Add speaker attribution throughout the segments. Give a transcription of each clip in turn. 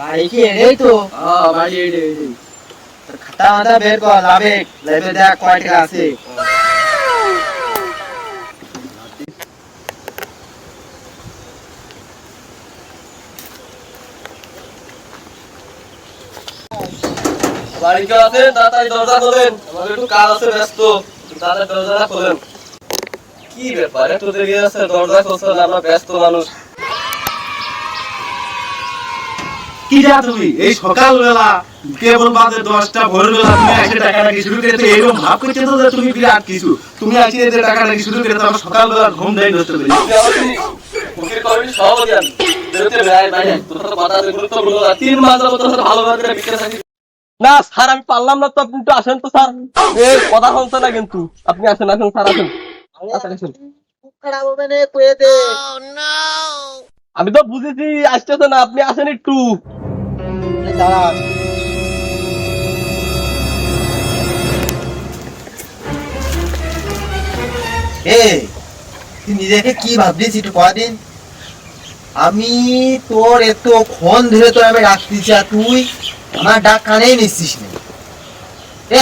Speaker 1: বাড়ি কি এটাই তো?
Speaker 2: বাড়ি এই
Speaker 1: খাতা মাথা বের কর, লাভে লাভে দেখ কয় টাকা আছে।
Speaker 2: বাড়ি কেউ আছে? তাড়াতাড়ি দরজা খোলেন, আমার একটু কাজ আছে, ব্যস্ত। তাড়াতাড়ি দরজাটা খোলেন। কি ব্যাপার, এত দেরি আছে, দরজা খুলছেন, আমরা ব্যস্ত মানুষ।
Speaker 3: কি যা তুমি এই সকালবেলা কেবল বাজে 10টা ভোরবেলা তুমি এসে টাকা রাখি শুরু করতে এরকম ভাব করতে তো যে তুমি বিরাট কিছু তুমি এসে যে টাকা রাখি শুরু করতে আমার সকালবেলা ঘুম দেয় নষ্ট করে
Speaker 2: ফকির কমিটি সভাপতি আমি। বেরোতে বাইরে তোর সাথে কথা আছে গুরুত্বপূর্ণ। 3 মাস যাবত তোর সাথে ভালোভাবে বিক্রি থাকি না স্যার, আমি পারলাম না তো, আপনি একটু আসেন তো স্যার। এই কথা শুনছে না কিন্তু, আপনি আসেন আসেন স্যার, আসেন আসেন।
Speaker 1: খারাপ হবে না কয়ে দে।
Speaker 2: আমি তো বুঝেছি আসতেছে না, আপনি আসেন একটু।
Speaker 1: দাঁড়া। তুই নিজেকে কি ভাবছিস একটু কদিন? আমি তোর এতক্ষণ ধরে তোর আমি ডাকতেছি আর তুই আমার ডাক কানেই নিচ্ছিস না।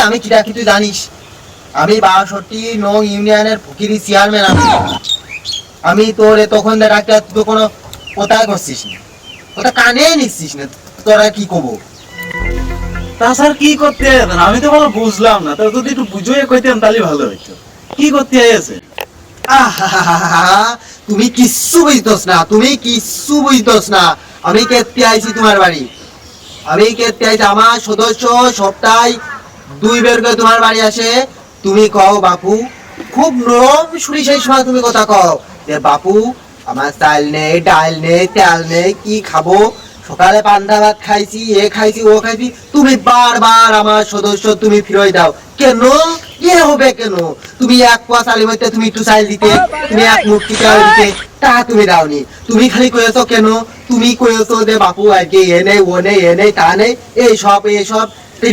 Speaker 1: আমি কি ডাকি তুই জানিস? আমি 62 নং ইউনিয়নের ফকিরি চেয়ারম্যান। আমি তোর তখন ডাকতে তুই কোনো কোথায় করছিস না, ওটা কানেই নিচ্ছিস না। তোরা কি করবো?
Speaker 3: তা স্যার কি করতে আছেন আমি তো ভালো বুঝলাম না, তো যদি একটু বুঝিয়ে কইতেন তাহলে ভালো হইতো। কি করতে আছেন?
Speaker 1: তুমি কিচ্ছু বুঝতোস না, তুমি কিচ্ছু বুঝতোস না। আমি কেটে আইছি তোমার বাড়ি, আমি কেটে আইছি। আমার সদস্য সপ্তাহে 2 বের করে তোমার বাড়ি আসে। তুমি কও বাপু, খুব নরম সুরি সেই সময় তুমি কথা কও যে বাপু আমার চাল নেই, ডাল নেই, তেল নেই, কি খাবো? সকালে পান্তা ভাত খাইছি, এ খাইছি, ও খাইছি। তুমি বারবার আমার সদস্য তুমি ফিরোই দাও কেন? কি হবে কেন? তুমি 1 পোয়া চালের মধ্যে তুমি একটু চাল দিতে, তুমি 1 মুঠি চাল দিতে, তা তুমি দাওনি। তুমি খালি কয়েছো কেন? তুমি কয়েছো যে বাপু আজকে এ নেই, ও নেই, এ নেই, তা নেই, এইসব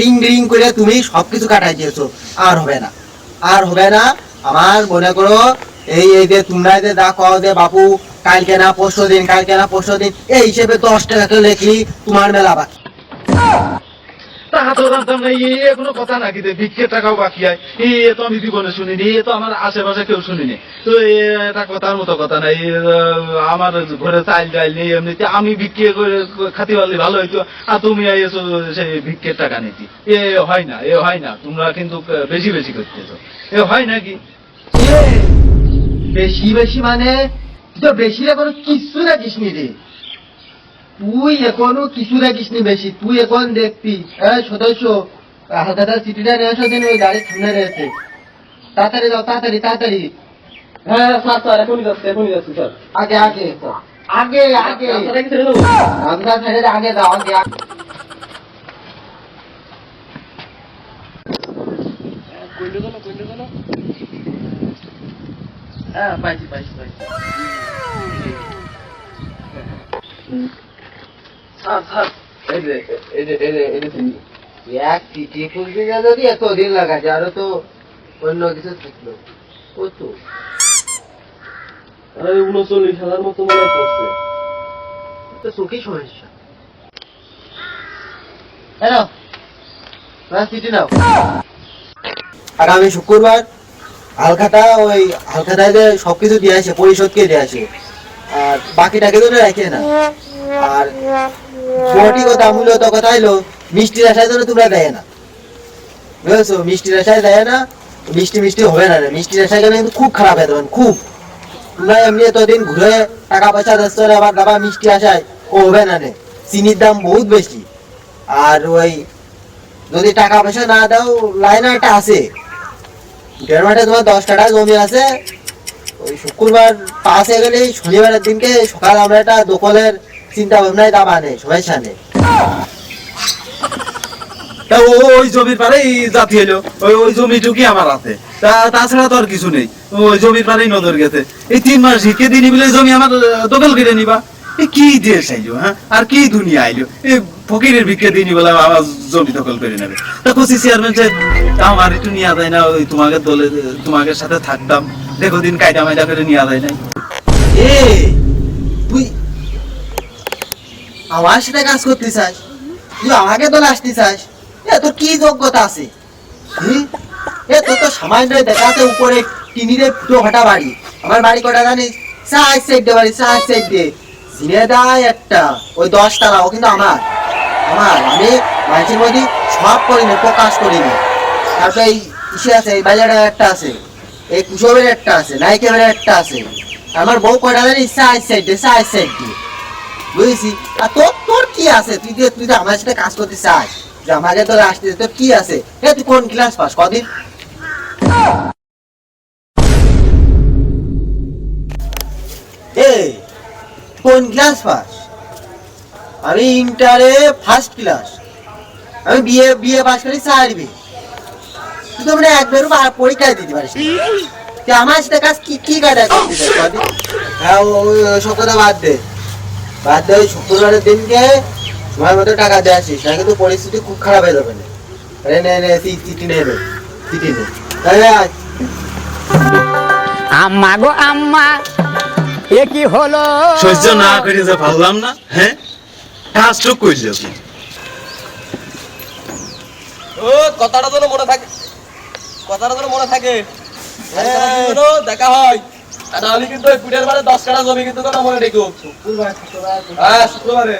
Speaker 1: রিং রিং করে তুমি সবকিছু কাটাই দিয়েছো। আর হবে না, আর হবে না। আমার মনে করো এই যে তোমরা যে দা কও যে বাপু কালকে না পরশু দিন, কালকে না পরশু দিন, এই হিসেবে 10 টাকা করে লেখি তোমার মেলা বাকি।
Speaker 3: টাকা তো জানতাম না, কোনো কথা নাকি ভিক্ষে টাকাও বাকি হয়, তো আমি জীবনে শুনিনি, তো আমার আশেপাশে কেউ শুনিনি। তো এটা কথার মতো কথা নাই। আমার ঘরে চাল ডাল নেই, এমনিতে আমি ভিক্ষে করে খাতি পারলে ভালো হইতো, আর তুমি এসো সেই ভিক্ষের টাকা নিতি। হয় না, হয় না, তোমরা কিন্তু বেশি বেশি করতেছো। হয় নাকি?
Speaker 1: বেশি বেশি মানে তুই তো বেশি এখনো কিছু রাখিস নি রে। তুই এখনো কিছু রাখিস নি বেশি। তুই এখন দেখবি সদস্য হাজার চিঠিটা নিয়ে আসো দিন, ওই গাড়ির সামনে রয়েছে। তাড়াতাড়ি যাও, তাড়াতাড়ি তাড়াতাড়ি।
Speaker 2: হ্যাঁ স্যার, স্যার এখনই যাচ্ছি স্যার।
Speaker 1: আগে আগে আগে আগে আমরা ছেড়ে আগে যাও, আগে আগে।
Speaker 2: হ্যাঁ পাইছি। স্যার
Speaker 1: এক চিঠি খুলতে গেলে যদি এতদিন লাগাছে, আরো তো অন্য কিছু থাকলো। ও তো
Speaker 2: 39,000 মতো মনে পড়ছে।
Speaker 1: তো চোখেই সমস্যা। হ্যালো, চিঠি নাও। আগামী শুক্রবার হালখাতায় যে সবকিছু দিয়ে আসে, পরিশোধকে দিয়ে আসে, আর বাকিটাকে তো রাখে না। আর বটি কথা মূলত কথা হইলো মিষ্টির আশায় জন্য তোমরা দেয় না, বুঝেছো? মিষ্টির আশায় দেয় না, মিষ্টি হবে না। মিষ্টির আশায় গেলে কিন্তু খুব খারাপ হয়ে যাবেন, খুব। তোমরা এমনি এতদিন ঘুরে টাকা পয়সা দিচ্ছ, আবার দাবা মিষ্টি আশায় ও হবে না। চিনির দাম বহুত বেশি। আর ওই যদি টাকা পয়সা না দাও, লাইন একটা আছে, 1.5 মাঠে তোমার 10 টাকা জমি আছে। ওই শুক্রবার পাস হয়ে গেলে শনিবারের দিনকে সকাল আমরা একটা দখলের চিন্তা ভাবনায় দাবা নেই, সমস্যা নেই।
Speaker 3: ওই জমির পারে জাতি হলো, ওই জমিটুকি আমার আছে, তাছাড়া তো আর কিছু নেই। ওই জমির পারেই নজর গেছে। এই 3 মাস শিখে দিনই বলে জমি আমার দখল করে নিবা? কি দেশ আইলো, হ্যাঁ? আর কি দুনিয়া আইলো? ফকিরের ভিক্ষে দিনই বলে আমার জমি দখল করে নেবে। তা খুশি চেয়ারম্যান আমার একটু নিয়ে যায় না? ওই তোমাকে দলে তোমাকে সাথে থাকতাম, দেখো দিন কায়দা মায়দা করে নিয়ে যায় নাই।
Speaker 1: তুই আমার সাথে কাজ করতে চাস? তুই আমাকে তো আসতে চাস? তোর কি যোগ্যতা আছে? তোর তো সামান্য দেখা আছে উপরে টিনিরে ফুটো ফাটা বাড়ি। আমার বাড়ি কটা জানিস? 4 সাইড দিয়ে বাড়ি, 4 সাইড দিয়ে জিনেদায় একটা, ওই 10 তালা, ও কিন্তু আমার। আমি মানুষের মধ্যে সব করি না, প্রকাশ করি না। তারপরে এই ইসে আছে, এই বাজারে একটা আছে, এই কুশবের একটা আছে, নাইকেবের একটা আছে। আমার বউ কটা জানিস? 4 সাইড দিয়ে, 4 সাইড দিয়ে, বুঝেছি। আর তোর কি আছে? তুই তো আমার সাথে কাজ করতে চাস, যে আমাকে তোর আসতে, তোর কি আছে? তুই কোন ক্লাস পাস? কদিন কোন ক্লাস পাস? আমি ইন্টারে ফার্স্ট ক্লাস। আমি বিয়ে পাস করি 4 বি। তুই তো মানে একবারও পরীক্ষায় দিতে পারিস না। তুই আমার সাথে কাজ কি কায়দা করতে চাস? হ্যাঁ, সব কথা বাদ দে। ওই শুক্রবারের দিনকে সময় মতো টাকা দিয়ে আসিস, না কিন্তু পরিস্থিতি খুব খারাপ হয়ে যাবে না। নে চিঠি নে, চিঠি নে।
Speaker 4: আম্মা গো আম্মা, এ কি হলো?
Speaker 3: সহ্য না করে যে পারলাম না, হ্যাঁ কাজটুক করলো কি?
Speaker 2: ও কথাটা যেন মনে থাকে, কথাটা যেন মনে থাকে। দেখা হয়। আর আমি কিন্তু ওই পুটের বারে 10 কাঠা জমি কিন্তু কথা মনে রেখো। হ্যাঁ, শুক্রবারে।